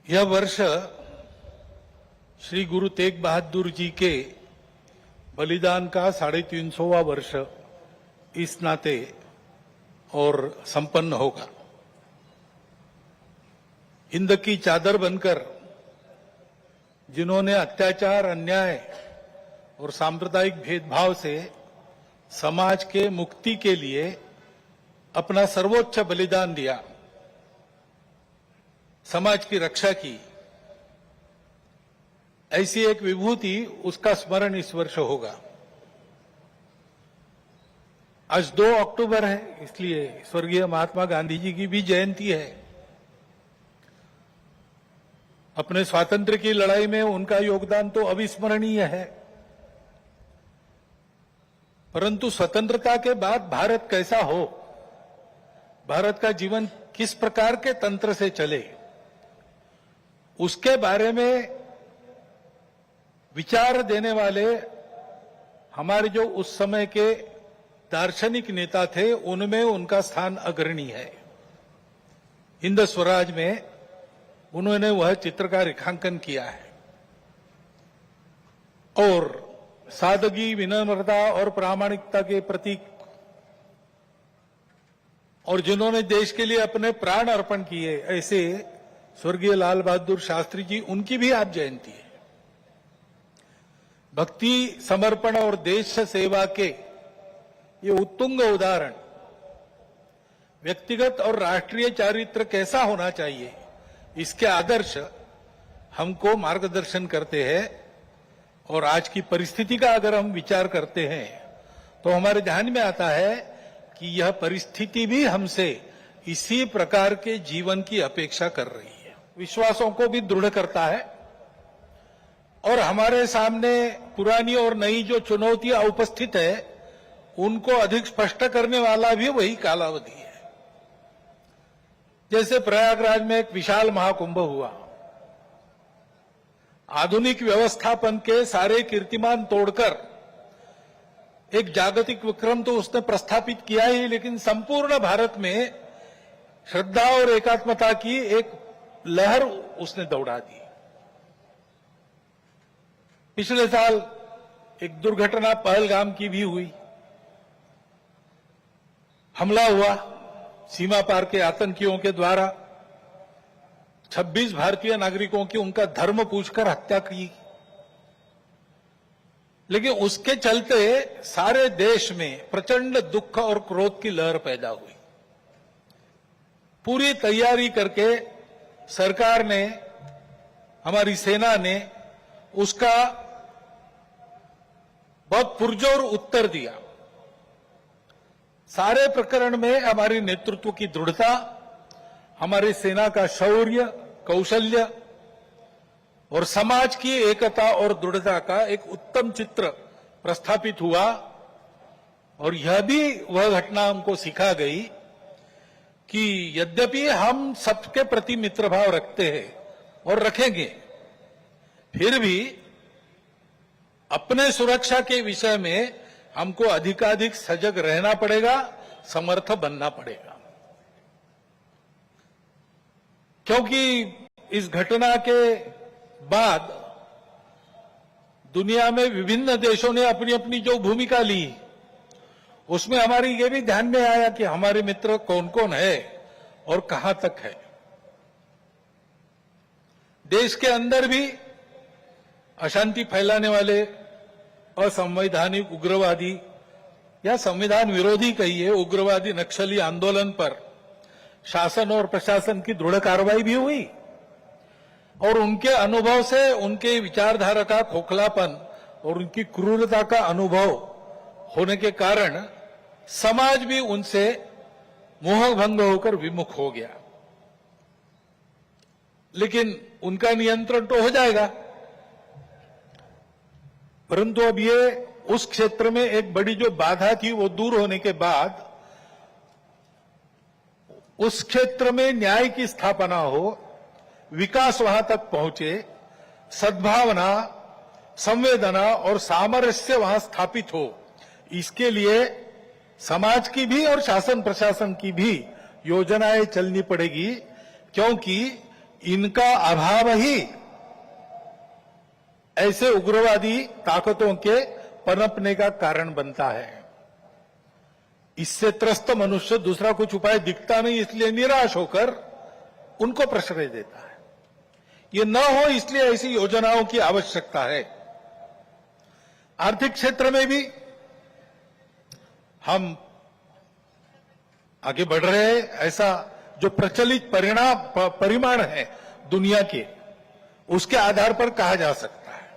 यह वर्ष श्री गुरु तेग बहादुर जी के बलिदान का 350वां वर्ष इस नाते और संपन्न होगा। हिंद की चादर बनकर जिन्होंने अत्याचार, अन्याय और सांप्रदायिक भेदभाव से समाज के मुक्ति के लिए अपना सर्वोच्च बलिदान दिया, समाज की रक्षा की, ऐसी एक विभूति, उसका स्मरण इस वर्ष होगा। आज 2 अक्टूबर है, इसलिए स्वर्गीय महात्मा गांधी जी की भी जयंती है। अपने स्वातंत्र्य की लड़ाई में उनका योगदान तो अविस्मरणीय है, परंतु स्वतंत्रता के बाद भारत कैसा हो, भारत का जीवन किस प्रकार के तंत्र से चले, उसके बारे में विचार देने वाले हमारे जो उस समय के दार्शनिक नेता थे, उनमें उनका स्थान अग्रणी है। हिंद स्वराज में उन्होंने वह चित्र का रेखांकन किया है और सादगी, विनम्रता और प्रामाणिकता के प्रतीक, और जिन्होंने देश के लिए अपने प्राण अर्पण किए, ऐसे स्वर्गीय लाल बहादुर शास्त्री जी, उनकी भी आज जयंती है। भक्ति, समर्पण और देश सेवा के ये उत्तुंग उदाहरण व्यक्तिगत और राष्ट्रीय चारित्र कैसा होना चाहिए, इसके आदर्श हमको मार्गदर्शन करते हैं। और आज की परिस्थिति का अगर हम विचार करते हैं तो हमारे ध्यान में आता है कि यह परिस्थिति भी हमसे इसी प्रकार के जीवन की अपेक्षा कर रही है। विश्वासों को भी दृढ़ करता है और हमारे सामने पुरानी और नई जो चुनौतियां उपस्थित है, उनको अधिक स्पष्ट करने वाला भी वही कालावधि है। जैसे प्रयागराज में एक विशाल महाकुंभ हुआ, आधुनिक व्यवस्थापन के सारे कीर्तिमान तोड़कर एक जागतिक विक्रम तो उसने प्रस्थापित किया ही, लेकिन संपूर्ण भारत में श्रद्धा और एकात्मता की एक लहर उसने दौड़ा दी। पिछले साल एक दुर्घटना पहलगाम की भी हुई, हमला हुआ सीमा पार के आतंकियों के द्वारा, 26 भारतीय नागरिकों की उनका धर्म पूछकर हत्या की। लेकिन उसके चलते सारे देश में प्रचंड दुख और क्रोध की लहर पैदा हुई। पूरी तैयारी करके सरकार ने, हमारी सेना ने उसका बहुत पुरजोर उत्तर दिया। सारे प्रकरण में हमारी नेतृत्व की दृढ़ता, हमारी सेना का शौर्य, कौशल्य और समाज की एकता और दृढ़ता का एक उत्तम चित्र प्रस्थापित हुआ। और यह भी वह घटना हमको सिखा गई कि यद्यपि हम सबके प्रति मित्र भाव रखते हैं और रखेंगे, फिर भी अपने सुरक्षा के विषय में हमको अधिकाधिक सजग रहना पड़ेगा, समर्थ बनना पड़ेगा। क्योंकि इस घटना के बाद दुनिया में विभिन्न देशों ने अपनी अपनी जो भूमिका ली, उसमें हमारी ये भी ध्यान में आया कि हमारे मित्र कौन कौन है और कहां तक है। देश के अंदर भी अशांति फैलाने वाले असंवैधानिक उग्रवादी या संविधान विरोधी कहिए, उग्रवादी नक्सली आंदोलन पर शासन और प्रशासन की दृढ़ कार्रवाई भी हुई और उनके अनुभव से उनके विचारधारा का खोखलापन और उनकी क्रूरता का अनुभव होने के कारण समाज भी उनसे मोहभंग होकर विमुख हो गया। लेकिन उनका नियंत्रण तो हो जाएगा, परंतु अब ये उस क्षेत्र में एक बड़ी जो बाधा थी वो दूर होने के बाद उस क्षेत्र में न्याय की स्थापना हो, विकास वहां तक पहुंचे, सद्भावना, संवेदना और सामरस्य वहां स्थापित हो, इसके लिए समाज की भी और शासन प्रशासन की भी योजनाएं चलनी पड़ेगी। क्योंकि इनका अभाव ही ऐसे उग्रवादी ताकतों के पनपने का कारण बनता है। इससे त्रस्त मनुष्य दूसरा कुछ उपाय दिखता नहीं, इसलिए निराश होकर उनको प्रश्रय देता है। ये न हो इसलिए ऐसी योजनाओं की आवश्यकता है। आर्थिक क्षेत्र में भी हम आगे बढ़ रहे हैं। ऐसा जो प्रचलित परिमाण है दुनिया के, उसके आधार पर कहा जा सकता है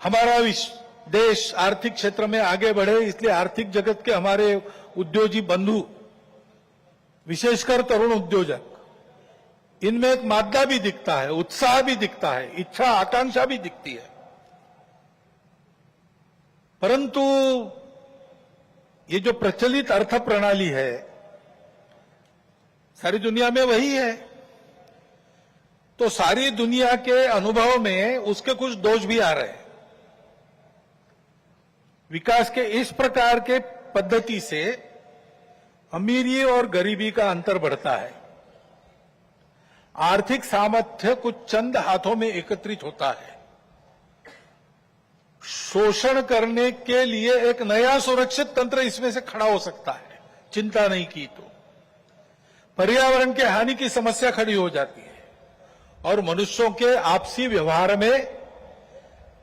हमारा देश आर्थिक क्षेत्र में आगे बढ़े, इसलिए आर्थिक जगत के हमारे उद्योगी बंधु, विशेषकर तरुण उद्योजक, इनमें एक मादा भी दिखता है, उत्साह भी दिखता है, इच्छा आकांक्षा भी दिखती है। परंतु ये जो प्रचलित अर्थ प्रणाली है सारी दुनिया में वही है, तो सारी दुनिया के अनुभव में उसके कुछ दोष भी आ रहे हैं। विकास के इस प्रकार के पद्धति से अमीरी और गरीबी का अंतर बढ़ता है। आर्थिक सामर्थ्य कुछ चंद हाथों में एकत्रित होता है। शोषण करने के लिए एक नया सुरक्षित तंत्र इसमें से खड़ा हो सकता है, चिंता नहीं की तो। पर्यावरण के हानि की समस्या खड़ी हो जाती है और मनुष्यों के आपसी व्यवहार में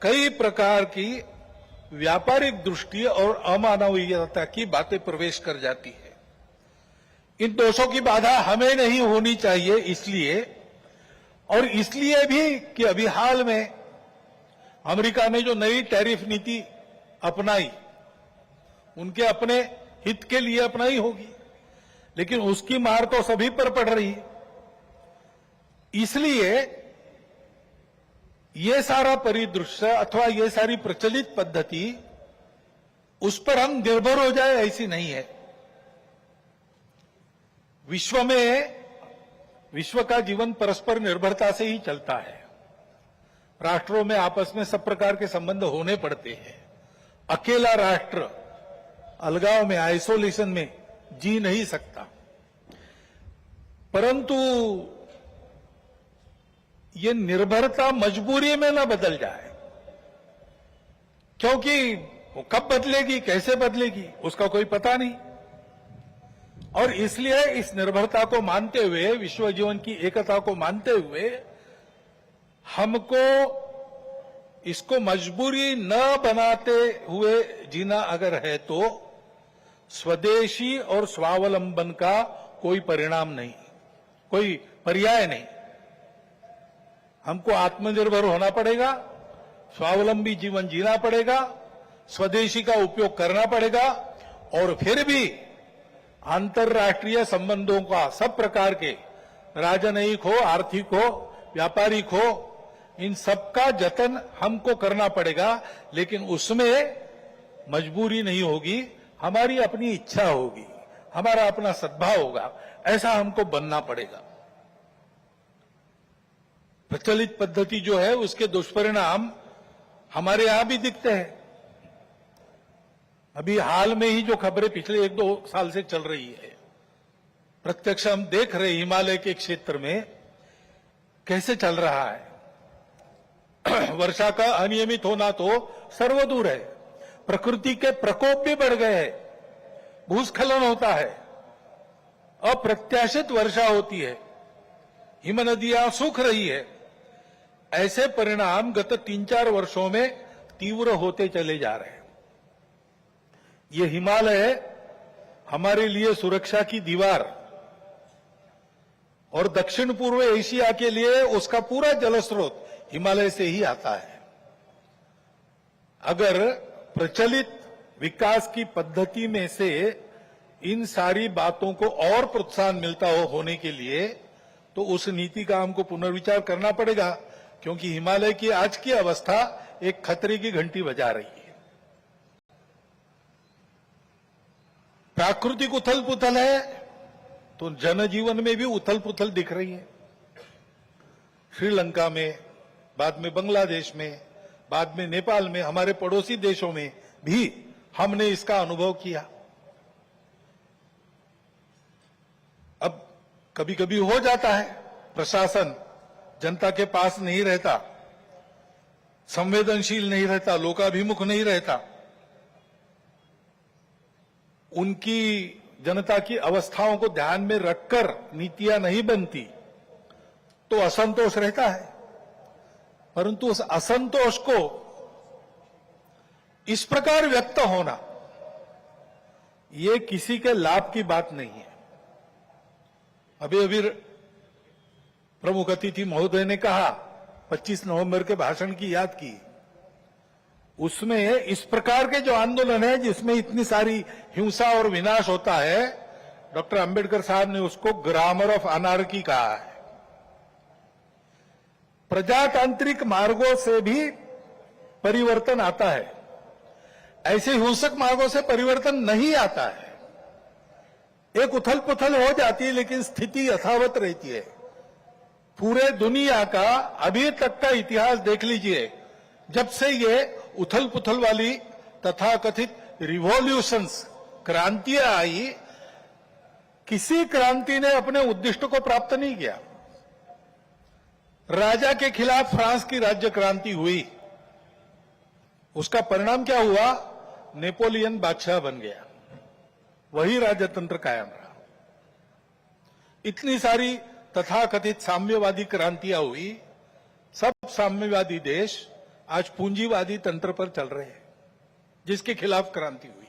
कई प्रकार की व्यापारिक दृष्टि और अमानवीयता की बातें प्रवेश कर जाती है। इन दोषों की बाधा हमें नहीं होनी चाहिए, इसलिए भी कि अभी हाल में अमेरिका ने जो नई टैरिफ नीति अपनाई, उनके अपने हित के लिए अपनाई होगी, लेकिन उसकी मार तो सभी पर पड़ रही है। इसलिए ये सारा परिदृश्य अथवा ये सारी प्रचलित पद्धति, उस पर हम निर्भर हो जाए ऐसी नहीं है। विश्व का जीवन परस्पर निर्भरता से ही चलता है। राष्ट्रों में आपस में सब प्रकार के संबंध होने पड़ते हैं। अकेला राष्ट्र अलगाव में, आइसोलेशन में जी नहीं सकता। परंतु ये निर्भरता मजबूरी में न बदल जाए, क्योंकि वो कब बदलेगी, कैसे बदलेगी, उसका कोई पता नहीं। और इसलिए इस निर्भरता को मानते हुए, विश्व जीवन की एकता को मानते हुए, हमको इसको मजबूरी न बनाते हुए जीना अगर है तो स्वदेशी और स्वावलंबन का कोई परिणाम नहीं, कोई पर्याय नहीं। हमको आत्मनिर्भर होना पड़ेगा, स्वावलंबी जीवन जीना पड़ेगा, स्वदेशी का उपयोग करना पड़ेगा, और फिर भी अंतर्राष्ट्रीय संबंधों का सब प्रकार के, राजनयिक हो, आर्थिक हो, व्यापारिक हो, इन सबका जतन हमको करना पड़ेगा। लेकिन उसमें मजबूरी नहीं होगी, हमारी अपनी इच्छा होगी, हमारा अपना सद्भाव होगा, ऐसा हमको बनना पड़ेगा। प्रचलित पद्धति जो है उसके दुष्परिणाम हमारे यहां भी दिखते हैं। अभी हाल में ही जो खबरें पिछले 1-2 साल से चल रही है, प्रत्यक्ष हम देख रहे हिमालय के क्षेत्र में कैसे चल रहा है। वर्षा का अनियमित होना तो सर्वदूर है, प्रकृति के प्रकोप भी बढ़ गए हैं, भूस्खलन होता है, अप्रत्याशित वर्षा होती है, हिम नदियां सूख रही है। ऐसे परिणाम गत 3-4 वर्षों में तीव्र होते चले जा रहे हैं। ये हिमालय हमारे लिए सुरक्षा की दीवार और दक्षिण पूर्व एशिया के लिए उसका पूरा जलस्रोत हिमालय से ही आता है। अगर प्रचलित विकास की पद्धति में से इन सारी बातों को और प्रोत्साहन मिलता हो होने के लिए, तो उस नीति का हमको पुनर्विचार करना पड़ेगा, क्योंकि हिमालय की आज की अवस्था एक खतरे की घंटी बजा रही है। प्राकृतिक उथल पुथल है तो जनजीवन में भी उथल पुथल दिख रही है। श्रीलंका में, बाद में बांग्लादेश में, बाद में नेपाल में, हमारे पड़ोसी देशों में भी हमने इसका अनुभव किया। अब कभी कभी हो जाता है, प्रशासन जनता के पास नहीं रहता, संवेदनशील नहीं रहता, लोकाभिमुख नहीं रहता, उनकी जनता की अवस्थाओं को ध्यान में रखकर नीतियां नहीं बनती, तो असंतोष रहता है। परंतु उस असंतोष को इस प्रकार व्यक्त होना, ये किसी के लाभ की बात नहीं है। अभी अभी प्रमुख अतिथि महोदय ने कहा, 25 नवंबर के भाषण की याद की, उसमें इस प्रकार के जो आंदोलन है जिसमें इतनी सारी हिंसा और विनाश होता है, डॉक्टर अंबेडकर साहब ने उसको ग्रामर ऑफ अनार्की कहा है। प्रजातांत्रिक मार्गों से भी परिवर्तन आता है, ऐसे हिंसक मार्गों से परिवर्तन नहीं आता है। एक उथल पुथल हो जाती है लेकिन स्थिति यथावत रहती है। पूरे दुनिया का अभी तक का इतिहास देख लीजिए, जब से ये उथल पुथल वाली तथाकथित रिवॉल्यूशंस, क्रांतियां आई, किसी क्रांति ने अपने उद्दिष्ट को प्राप्त नहीं किया। राजा के खिलाफ फ्रांस की राज्य क्रांति हुई, उसका परिणाम क्या हुआ? नेपोलियन बादशाह बन गया, वही राजतंत्र कायम रहा। इतनी सारी तथाकथित साम्यवादी क्रांतियां हुई, सब साम्यवादी देश आज पूंजीवादी तंत्र पर चल रहे हैं, जिसके खिलाफ क्रांति हुई।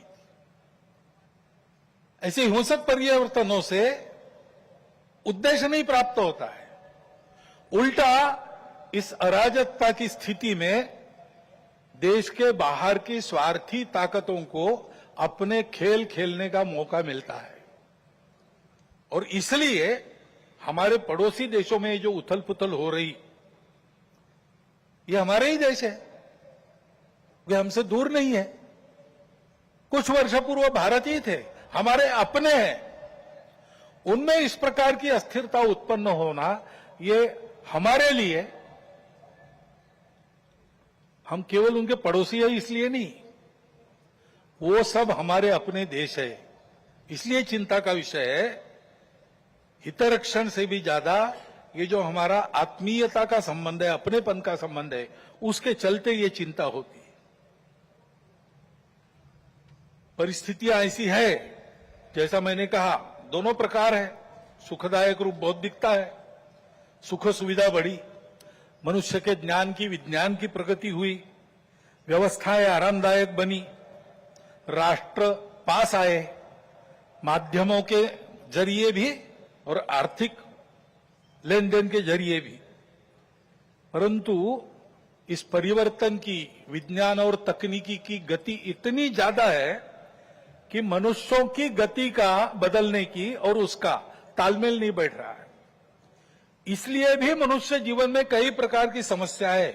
ऐसे हिंसक परिवर्तनों से उद्देश्य नहीं प्राप्त होता है, उल्टा इस अराजकता की स्थिति में देश के बाहर की स्वार्थी ताकतों को अपने खेल खेलने का मौका मिलता है। और इसलिए हमारे पड़ोसी देशों में जो उथल पुथल हो रही, ये हमारे ही देश है, वे हमसे दूर नहीं है। कुछ वर्ष पूर्व भारत ही थे, हमारे अपने हैं। उनमें इस प्रकार की अस्थिरता उत्पन्न होना, ये हमारे लिए, हम केवल उनके पड़ोसी है इसलिए नहीं, वो सब हमारे अपने देश है, इसलिए चिंता का विषय है। हितरक्षण से भी ज्यादा ये जो हमारा आत्मीयता का संबंध है, अपनेपन का संबंध है, उसके चलते ये चिंता होती है। परिस्थितियां ऐसी है, जैसा मैंने कहा, दोनों प्रकार है। सुखदायक रूप बहुत दिखता है, सुख सुविधा बढ़ी, मनुष्य के ज्ञान की, विज्ञान की प्रगति हुई, व्यवस्थाएं आरामदायक बनी, राष्ट्र पास आए, माध्यमों के जरिए भी और आर्थिक लेन देन के जरिए भी। परंतु इस परिवर्तन की, विज्ञान और तकनीकी की गति इतनी ज्यादा है कि मनुष्यों की गति का बदलने की और उसका तालमेल नहीं बैठ रहा है। इसलिए भी मनुष्य जीवन में कई प्रकार की समस्याएं,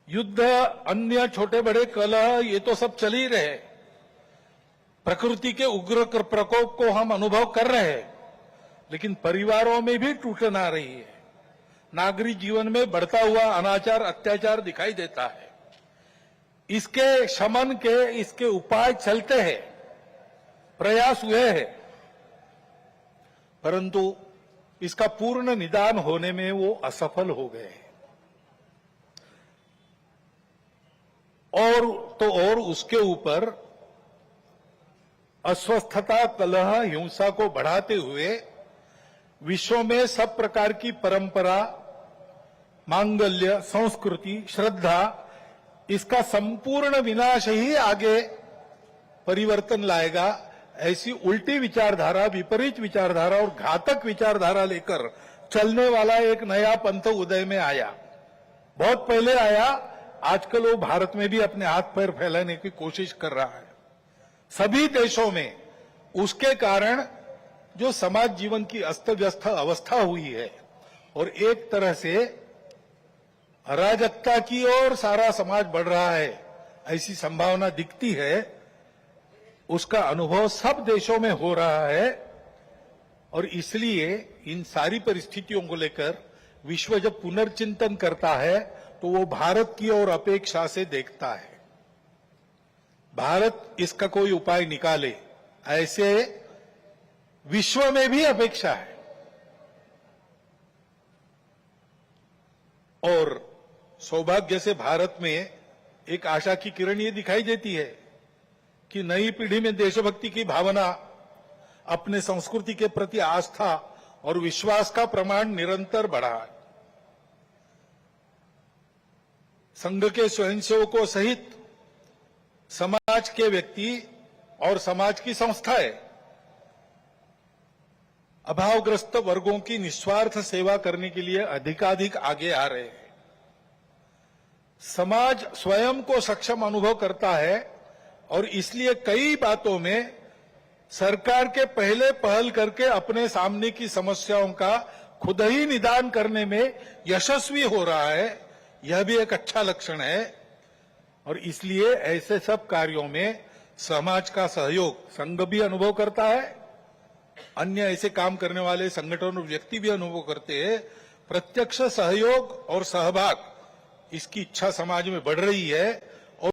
युद्ध, अन्य छोटे बड़े कलह, ये तो सब चल ही रहे। प्रकृति के उग्र प्रकोप को हम अनुभव कर रहे हैं, लेकिन परिवारों में भी टूटन आ रही है। नागरिक जीवन में बढ़ता हुआ अनाचार, अत्याचार दिखाई देता है। इसके शमन के, इसके उपाय चलते हैं, प्रयास हुए हैं, परंतु इसका पूर्ण निदान होने में वो असफल हो गए। और उसके ऊपर अस्वस्थता, कलह, हिंसा को बढ़ाते हुए विश्व में सब प्रकार की परंपरा, मांगल्य, संस्कृति, श्रद्धा, इसका संपूर्ण विनाश ही आगे परिवर्तन लाएगा। ऐसी उल्टी विचारधारा, विपरीत विचारधारा और घातक विचारधारा लेकर चलने वाला एक नया पंथ उदय में आया। बहुत पहले आया, आजकल वो भारत में भी अपने हाथ पैर फैलाने की कोशिश कर रहा है। सभी देशों में उसके कारण जो समाज जीवन की अस्त व्यस्त अवस्था हुई है और एक तरह से अराजकता की ओर सारा समाज बढ़ रहा है, ऐसी संभावना दिखती है। उसका अनुभव सब देशों में हो रहा है और इसलिए इन सारी परिस्थितियों को लेकर विश्व जब पुनर्चिंतन करता है तो वो भारत की ओर अपेक्षा से देखता है। भारत इसका कोई उपाय निकाले, ऐसे विश्व में भी अपेक्षा है। और सौभाग्य से भारत में एक आशा की किरण ये दिखाई देती है कि नई पीढ़ी में देशभक्ति की भावना, अपने संस्कृति के प्रति आस्था और विश्वास का प्रमाण निरंतर बढ़ा है। संघ के स्वयंसेवकों सहित समाज के व्यक्ति और समाज की संस्थाएं अभावग्रस्त वर्गों की निस्वार्थ सेवा करने के लिए अधिकाधिक आगे आ रहे हैं। समाज स्वयं को सक्षम अनुभव करता है और इसलिए कई बातों में सरकार के पहले पहल करके अपने सामने की समस्याओं का खुद ही निदान करने में यशस्वी हो रहा है। यह भी एक अच्छा लक्षण है और इसलिए ऐसे सब कार्यों में समाज का सहयोग संघ भी अनुभव करता है, अन्य ऐसे काम करने वाले संगठन और व्यक्ति भी अनुभव करते हैं। प्रत्यक्ष सहयोग और सहभाग, इसकी इच्छा समाज में बढ़ रही है